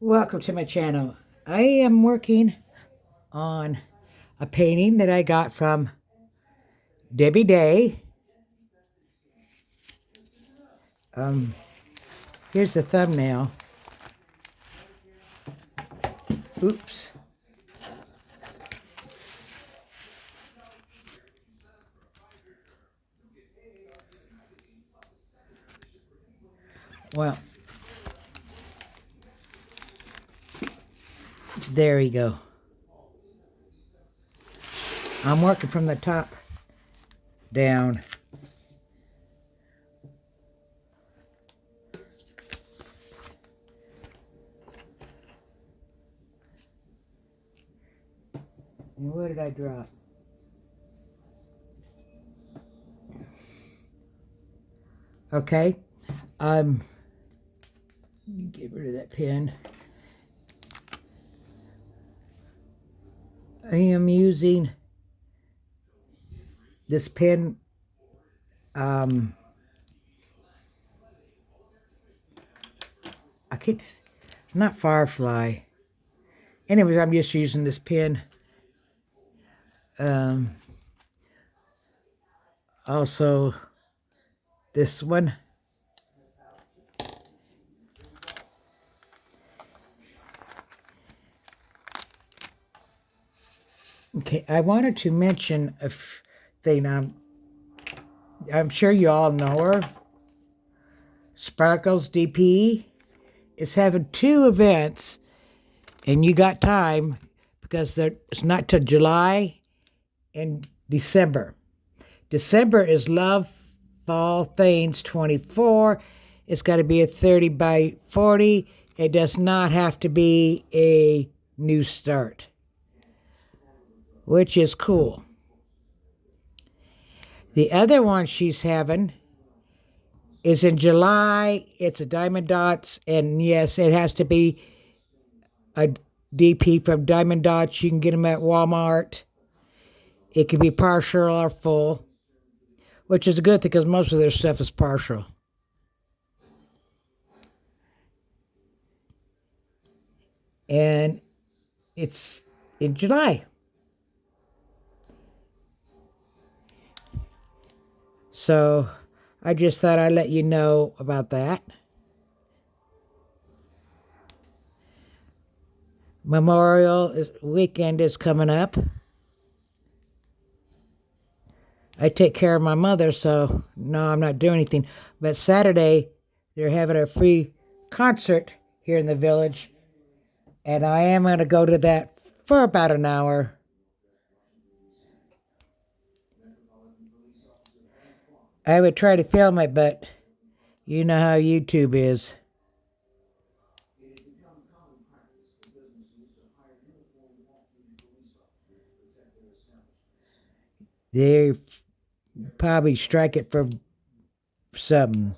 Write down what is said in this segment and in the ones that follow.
Welcome to my channel. I am working on a painting that I got from Debbie Day. Here's the thumbnail. Oops. Well, there you go. I'm working from the top down. And what did I drop? Okay. Get rid of that pen. I am using this pen. I can't, not Firefly. Anyways, I'm just using this pen. Also, this one. Okay, I wanted to mention a thing. I'm sure you all know her. Sparkles DP is having two events, and you got time because it's not till July and December. December is Love Fall Things 24. It's got to be a 30 by 40. It does not have to be a new start, which is cool. The other one she's having is in July. It's a Diamond Dots, and yes, it has to be a DP from Diamond Dots. You can get them at Walmart. It can be partial or full, which is a good thing because most of their stuff is partial. And it's in July. So I just thought I'd let you know about that. Memorial weekend is coming up. I take care of my mother, so no, I'm not doing anything. But Saturday, they're having a free concert here in the village, and I am going to go to that for about an hour. I would try to film it, but you know how YouTube is. They probably strike it for something,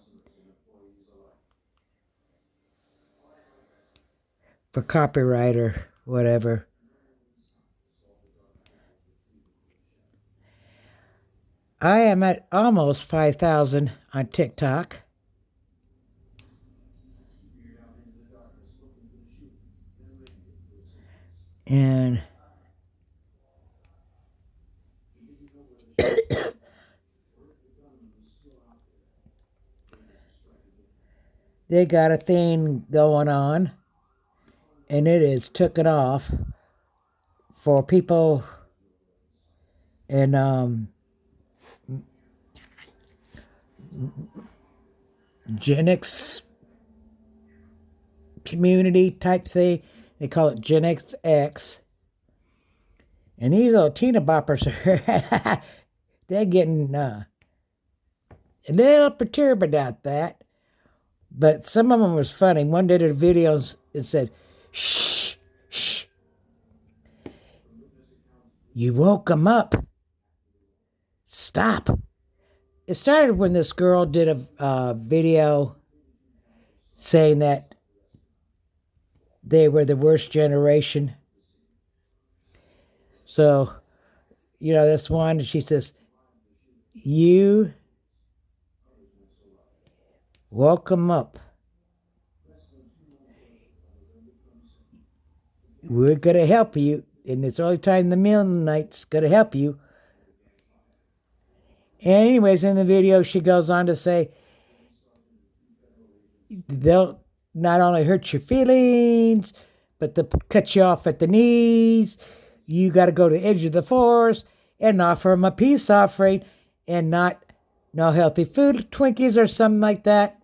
for copyright or whatever. I am at almost 5,000 on TikTok. And they got a thing going on, and it is taken off for people in Gen X community type thing. They call it Gen X. And these little Tina boppers are they're getting a little perturbed about that. But some of them was funny. One did a video and said, "Shh, shh, you woke them up. Stop." It started when this girl did a video saying that they were the worst generation. So, this one, she says, "You woke them up." we're going to help you. And it's the only time the Mennonite's going to help you. And anyways, in the video, she goes on to say, they'll not only hurt your feelings, but they'll cut you off at the knees. You got to go to the edge of the forest and offer them a peace offering and not no healthy food, Twinkies or something like that.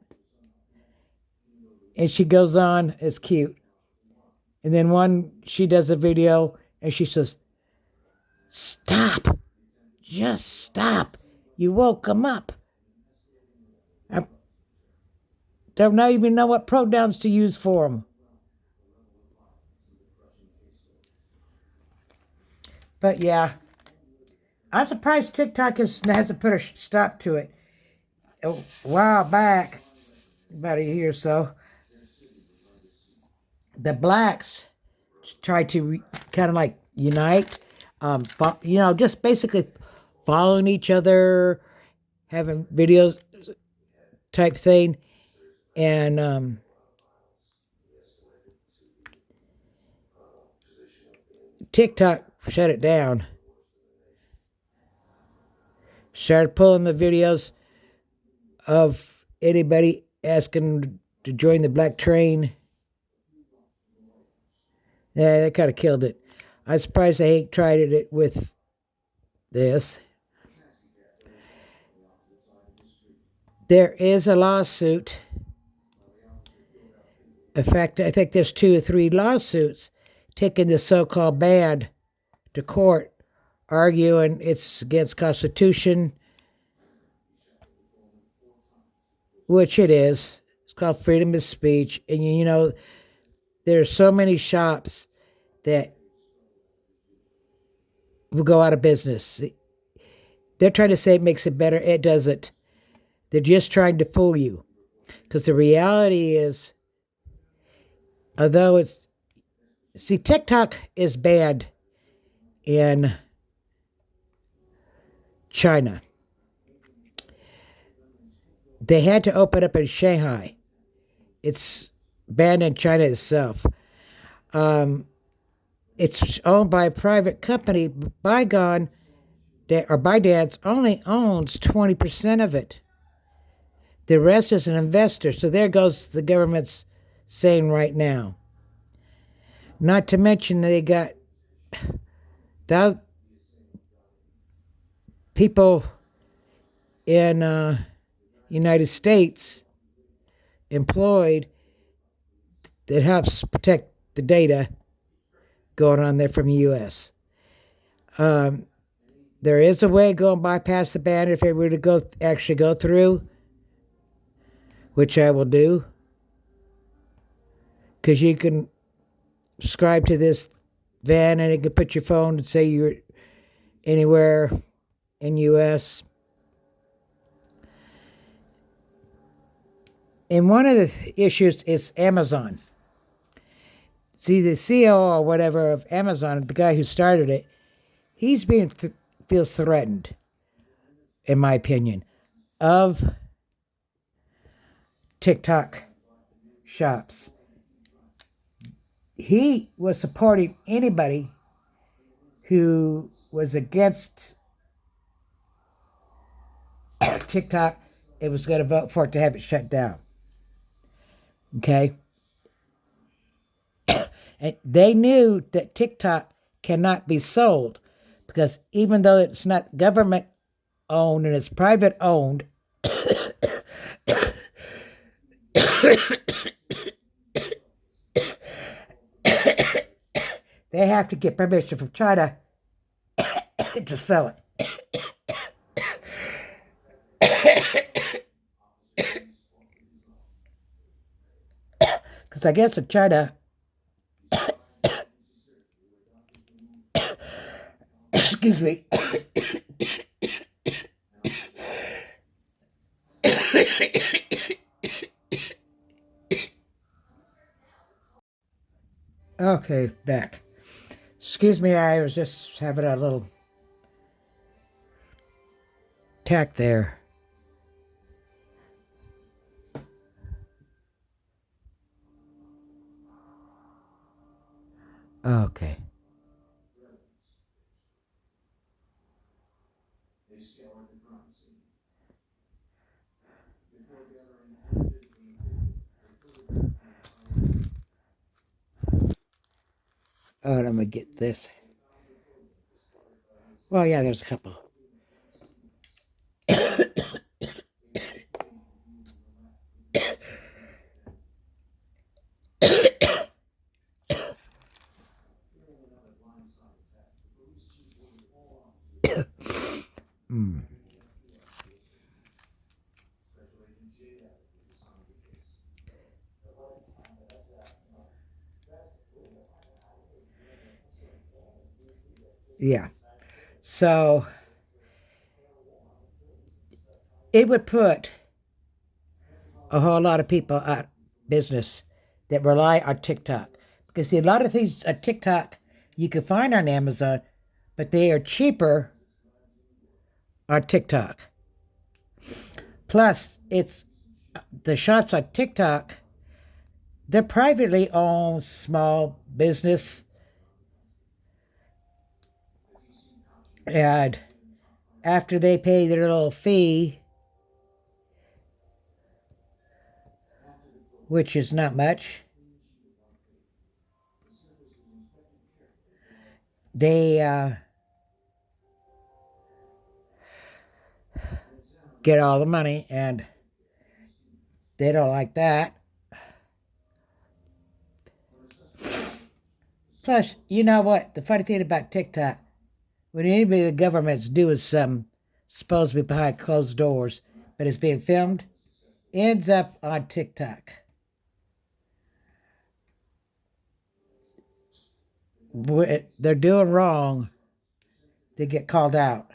And she goes on, it's cute. And then she does a video and she says, stop, just stop. You woke them up. I don't even know what pronouns to use for them. But yeah, I'm surprised TikTok hasn't put a stop to it. A while back, about a year or so, the blacks tried to kind of like unite, just basically following each other, having videos type thing. And TikTok shut it down. Started pulling the videos of anybody asking to join the black train. Yeah, they kind of killed it. I'm surprised they ain't tried it with this. There is a lawsuit. In fact, I think there's 2 or 3 lawsuits taking the so-called ban to court, arguing it's against Constitution, which it is. It's called freedom of speech. And, there's so many shops that will go out of business. They're trying to say it makes it better. It doesn't. They're just trying to fool you. Because the reality is, although TikTok is banned in China. They had to open up in Shanghai. It's banned in China itself. It's owned by a private company. ByteDance only owns 20% of it. The rest is an investor. So there goes the government's saying right now. Not to mention they got people in United States employed that helps protect the data going on there from the U.S. There is a way to go and bypass the ban if it were to actually go through, which I will do, because you can subscribe to this van and it can put your phone and say you're anywhere in U.S. And one of the issues is Amazon. See, the CEO or whatever of Amazon, the guy who started it, he's feels threatened, in my opinion, of TikTok shops. He was supporting anybody who was against TikTok. It was going to vote for it to have it shut down. Okay? And they knew that TikTok cannot be sold because even though it's not government owned and it's private owned, they have to get permission from China to sell it. Because I guess in China, excuse me, okay, back. Excuse me, I was just having a little tack there. Okay. Oh, I'm gonna get this. Well, yeah, there's a couple. Mm. Yeah. So it would put a whole lot of people out business that rely on TikTok. Because see, a lot of things on TikTok you can find on Amazon, but they are cheaper on TikTok. Plus, it's the shops on TikTok, they're privately owned small business, and after they pay their little fee, which is not much, they get all the money, and they don't like that. Plus, you know what? The funny thing about TikTok, when anybody the government's doing something supposed to be behind closed doors, but it's being filmed, ends up on TikTok. They're doing wrong, they get called out.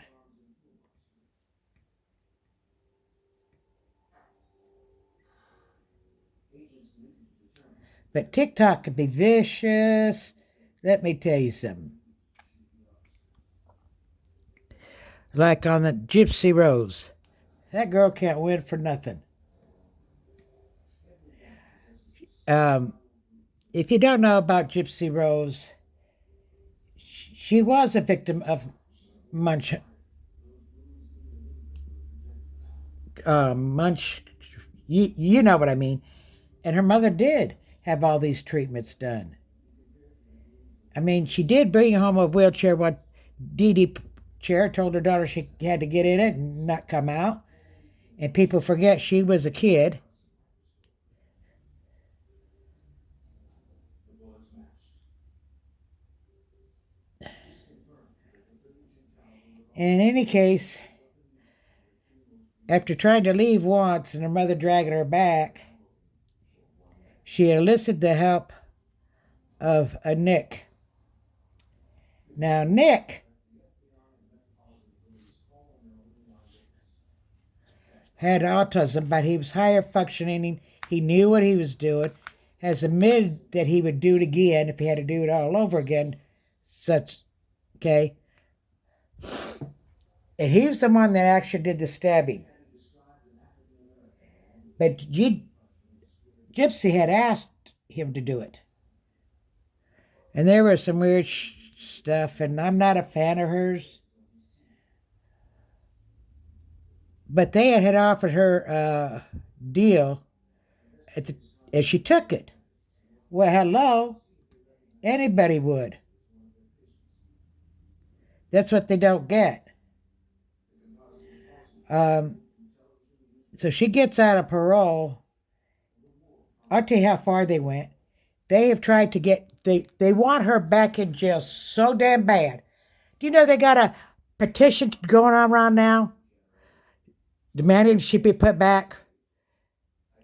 But TikTok can be vicious. Let me tell you something. Like on the Gypsy Rose, that girl can't win for nothing. Um, if you don't know about Gypsy Rose, she was a victim of munch, munch. You know what I mean. And her mother did have all these treatments done. I mean, she did bring home a wheelchair. What Dee Dee chair told her daughter she had to get in it and not come out. And people forget she was a kid. In any case, after trying to leave once and her mother dragging her back, she enlisted the help of a Nick. Now, Nick had autism, but he was higher functioning. He knew what he was doing, has admitted that he would do it again if he had to do it all over again. Such, okay? And he was the one that actually did the stabbing. But Gypsy had asked him to do it. And there was some weird stuff, and I'm not a fan of hers. But they had offered her a deal, and she took it. Well, hello, anybody would. That's what they don't get. Um, so she gets out of parole. I'll tell you how far they went. They have tried to get they want her back in jail so damn bad. Do you know they got a petition going on around now demanding she be put back?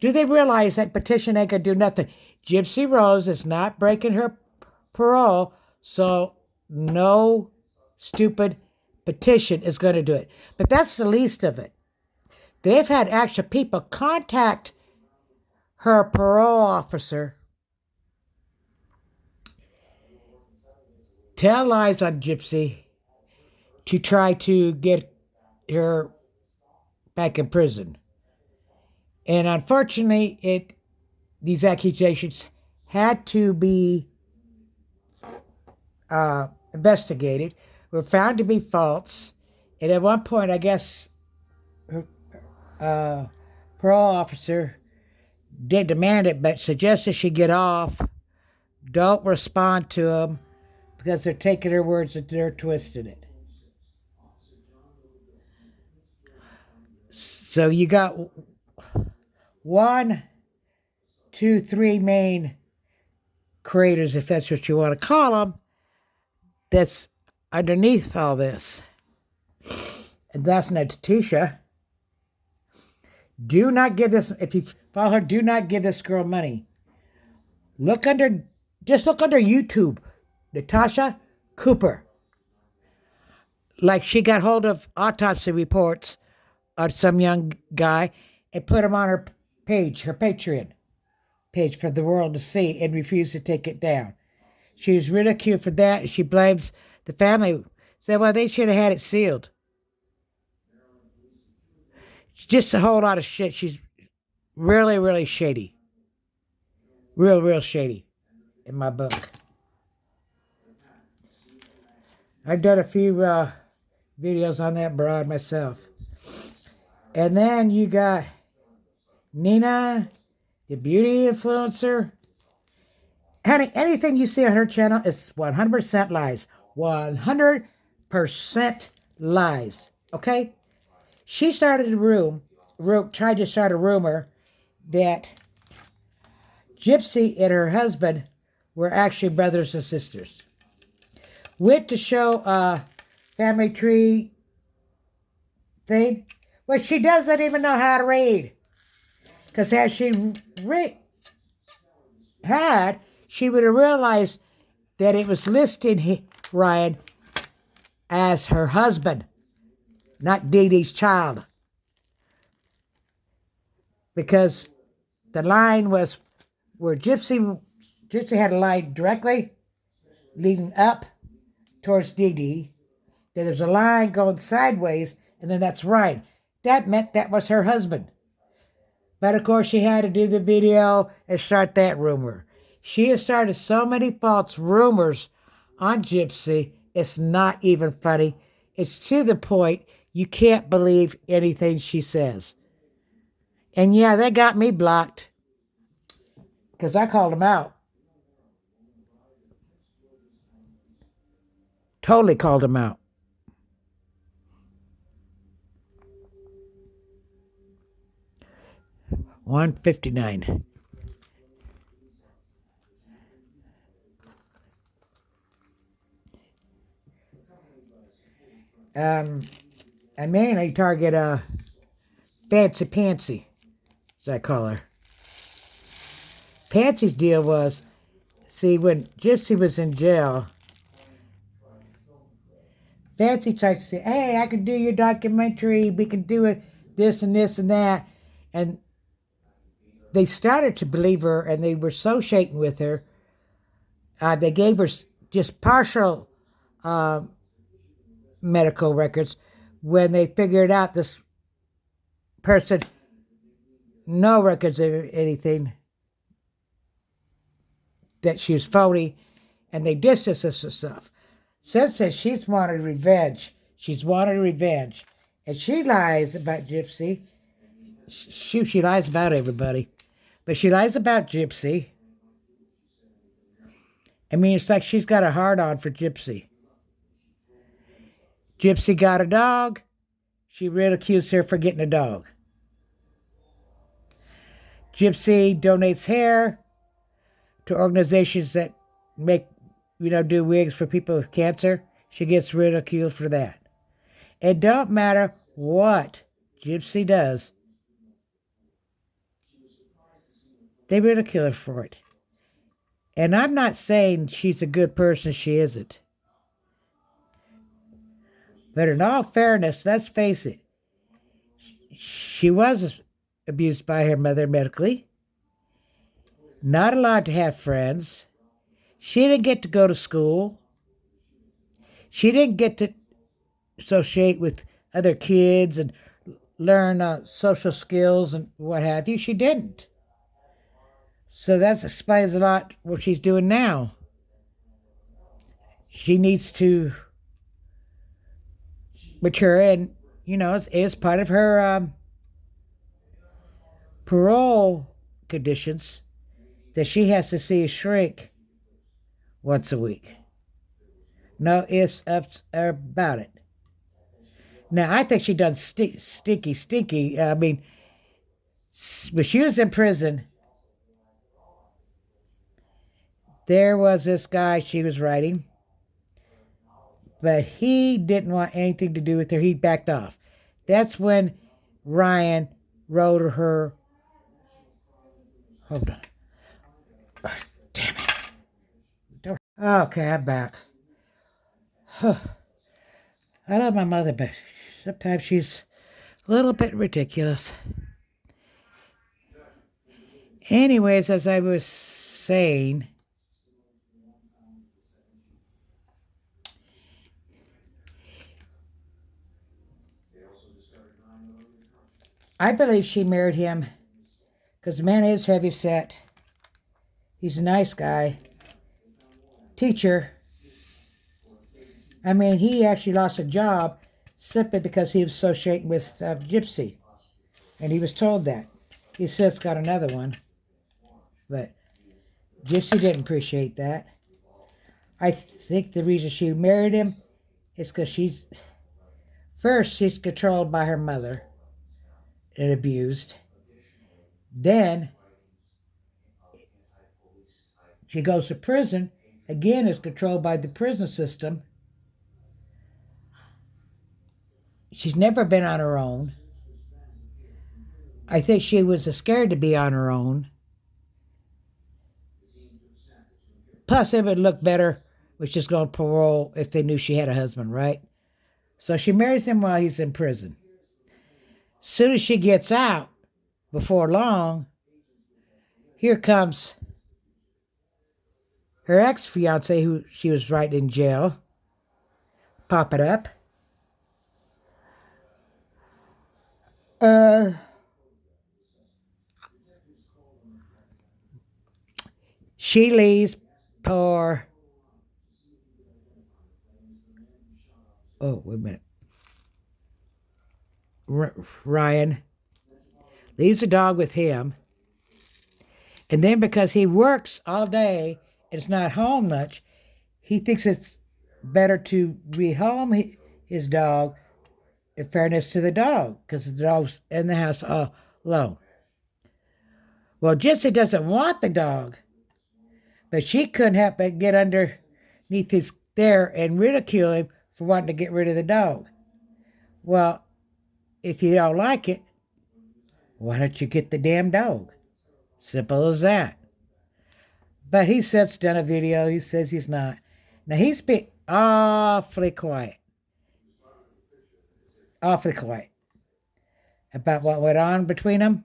Do they realize that petition ain't gonna do nothing? Gypsy Rose is not breaking her parole, so no stupid petition is going to do it. But that's the least of it. They've had actual people contact her parole officer, tell lies on Gypsy to try to get her back in prison. And unfortunately, it these accusations had to be investigated, were found to be false. And at one point, I guess, her parole officer did demand it, but suggested she get off. Don't respond to them because they're taking her words and they're twisting it. So you got one, two, three main creators, if that's what you want to call them, that's underneath all this. And that's Natasha. Do not give this, if you follow her, do not give this girl money. Just look under YouTube, Natasha Cooper. Like she got hold of autopsy reports on some young guy and put them on her page, her Patreon page for the world to see, and refused to take it down. She was ridiculed for that. She blames the family. Said, well, they should have had it sealed. Just a whole lot of shit. She's really, really shady. Real shady in my book. I've done a few videos on that broad myself. And then you got Nina, the beauty influencer. Honey, anything you see on her channel is 100% lies. 100% lies. Okay? She started tried to start a rumor that Gypsy and her husband were actually brothers and sisters. Went to show a family tree thing, but she doesn't even know how to read. Because had she she would have realized that it was listing Ryan as her husband, not Dee Dee's child. Because the line was where Gypsy had a line directly leading up towards Dee Dee. Then there's a line going sideways, and then that's Ryan. That meant that was her husband. But of course, she had to do the video and start that rumor. She has started so many false rumors on Gypsy, it's not even funny. It's to the point you can't believe anything she says. And yeah, they got me blocked because I called them out. Totally called them out. $159. I mainly target Fancy Pansy, as I call her. Pansy's deal was, see, when Gypsy was in jail, Fancy tried to say, hey, I can do your documentary, we can do it, this and this and that. And they started to believe her, and they were so shaken with her. They gave her just partial medical records when they figured out this person, no records of anything, that she was phony, and they distanced us and stuff. Since then, she's wanted revenge. She's wanted revenge. And she lies about Gypsy. She lies about everybody. But she lies about Gypsy. I mean, it's like she's got a hard-on for Gypsy. Gypsy got a dog. She ridicules her for getting a dog. Gypsy donates hair to organizations that do wigs for people with cancer. She gets ridiculed for that. It don't matter what Gypsy does, they ridicule her for it. And I'm not saying she's a good person, she isn't. But in all fairness, let's face it, she was abused by her mother medically, not allowed to have friends. She didn't get to go to school. She didn't get to associate with other kids and learn social skills and what have you. She didn't. So that explains a lot what she's doing now. she needs to mature, and it's part of her parole conditions that she has to see a shrink once a week. No ifs, ups, or about it. Now, I think she done stinky. I mean, when she was in prison, there was this guy she was writing, but he didn't want anything to do with her. He backed off. That's when Ryan wrote her. Hold on. Oh, damn it. Okay, I'm back. I love my mother, but sometimes she's a little bit ridiculous. Anyways, as I was saying, I believe she married him because the man is heavy set. He's a nice guy. Teacher. I mean, he actually lost a job simply because he was associating with Gypsy. And he was told that. He since got another one. But Gypsy didn't appreciate that. I think the reason she married him is because she's controlled by her mother and abused. Then she goes to prison. Again, is controlled by the prison system. She's never been on her own. I think she was scared to be on her own. Plus, it would look better with just going parole if they knew she had a husband, right? So she marries him while he's in prison. Soon as she gets out, before long, here comes her ex-fiance, who she was right in jail. Pop it up. She leaves for. Oh, wait a minute. Ryan leaves the dog with him. And then because he works all day and is not home much, he thinks it's better to rehome his dog in fairness to the dog because the dog's in the house all alone. Well, Gypsy doesn't want the dog, but she couldn't help but get underneath his there and ridicule him for wanting to get rid of the dog. Well, if you don't like it, why don't you get the damn dog? Simple as that. But he since done a video. He says he's not. Now he's been awfully quiet about what went on between them.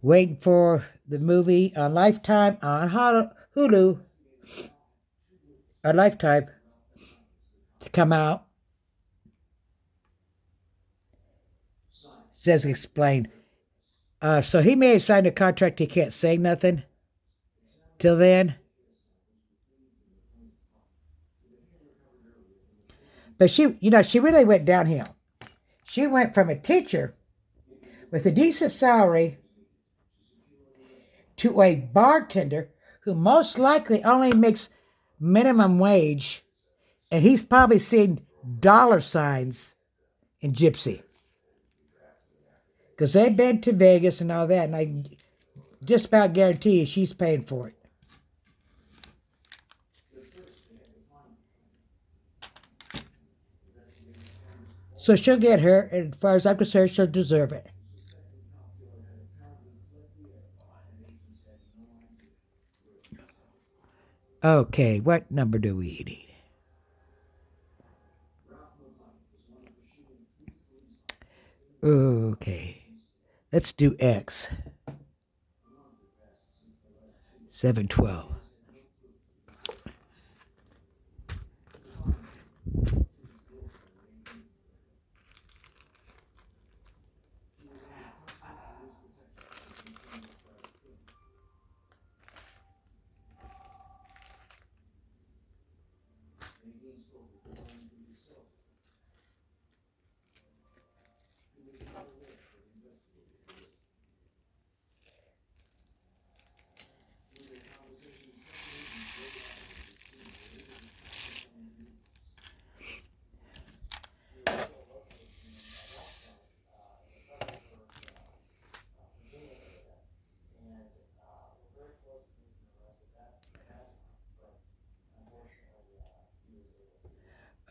Waiting for the movie on Lifetime on Hulu or Lifetime to come out. Says explain. So he may have signed a contract. He can't say nothing till then. But she really went downhill. She went from a teacher with a decent salary to a bartender who most likely only makes minimum wage, and he's probably seen dollar signs in Gypsy. Because they've been to Vegas and all that, and I just about guarantee you she's paying for it. So she'll get her, and as far as I'm concerned, she'll deserve it. Okay, what number do we need? Okay, let's do X. 712.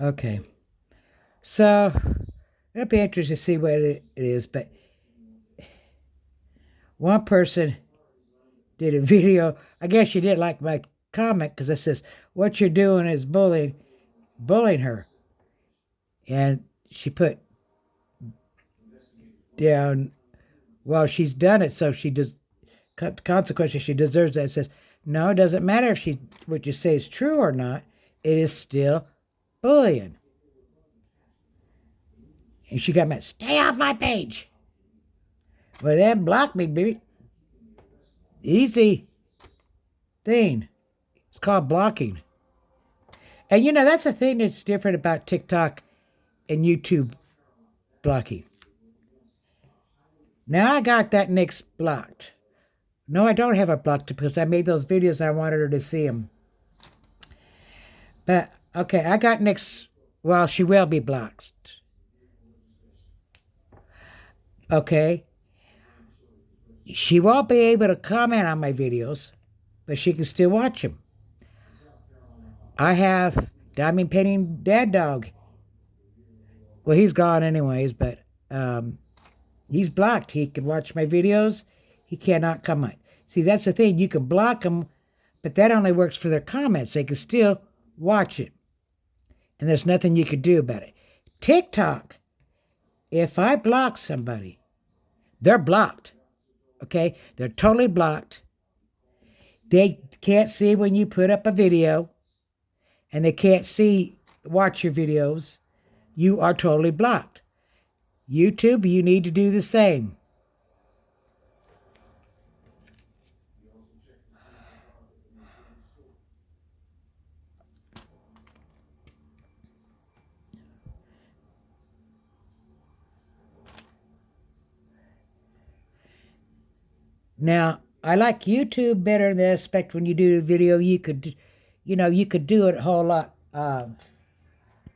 Okay. So it'll be interesting to see what it is. But one person did a video. I guess she didn't like my comment because it says, "What you're doing is bullying her," and she put down, "Well, she's done it, so she does. Consequently, she deserves that." It says, "No, it doesn't matter if she what you say is true or not. It is still bullying." And she got mad. "Stay off my page." Well, then block me, baby. Easy thing. It's called blocking. And that's the thing that's different about TikTok and YouTube blocking. Now I got that Nick's blocked. No, I don't have her blocked because I made those videos and I wanted her to see them. But, okay, I got Nick's, well, she will be blocked. Okay. She won't be able to comment on my videos, but she can still watch them. I have Diamond Painting Dad Dog. Well, he's gone anyways, but he's blocked. He can watch my videos. He cannot comment. See, that's the thing. You can block them, but that only works for their comments. They can still watch it. And there's nothing you can do about it. TikTok, if I block somebody, they're blocked. Okay? They're totally blocked. They can't see when you put up a video, and they can't watch your videos. You are totally blocked. YouTube, you need to do the same. Now, I like YouTube better in the aspect when you do a video, you could do it a whole lot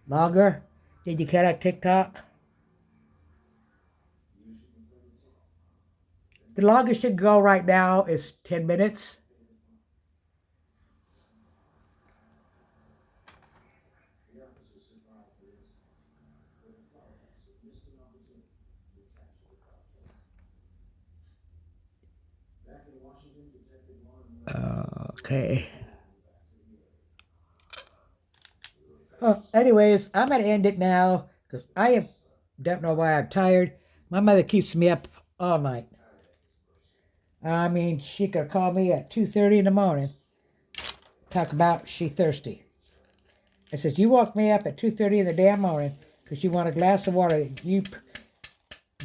longer than you can on TikTok. The longest you can go right now is 10 minutes. Okay. Anyways, I'm going to end it now because don't know why I'm tired. My mother keeps me up all night. I mean, she could call me at 2:30 in the morning, talk about she thirsty. I says, "You woke me up at 2:30 in the damn morning because you want a glass of water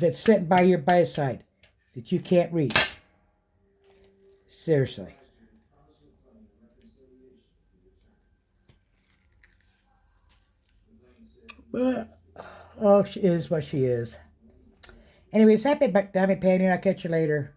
that's sitting by your bedside that you can't reach." Seriously. But, oh, she is what she is. Anyways, happy diamond painting. I'll catch you later.